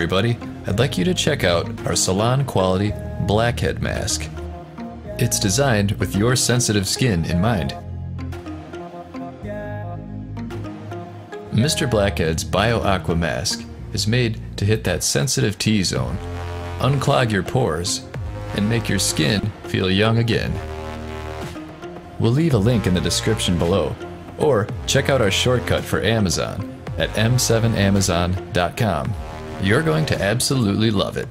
everybody, I'd like you to check out our salon quality Blackhead mask. It's designed with your sensitive skin in mind. Mr. Blackhead's Bio Aqua mask is made to hit that sensitive T-zone, unclog your pores, and make your skin feel young again. We'll leave a link in the description below, or check out our shortcut for Amazon at m7amazon.com. You're going to absolutely love it.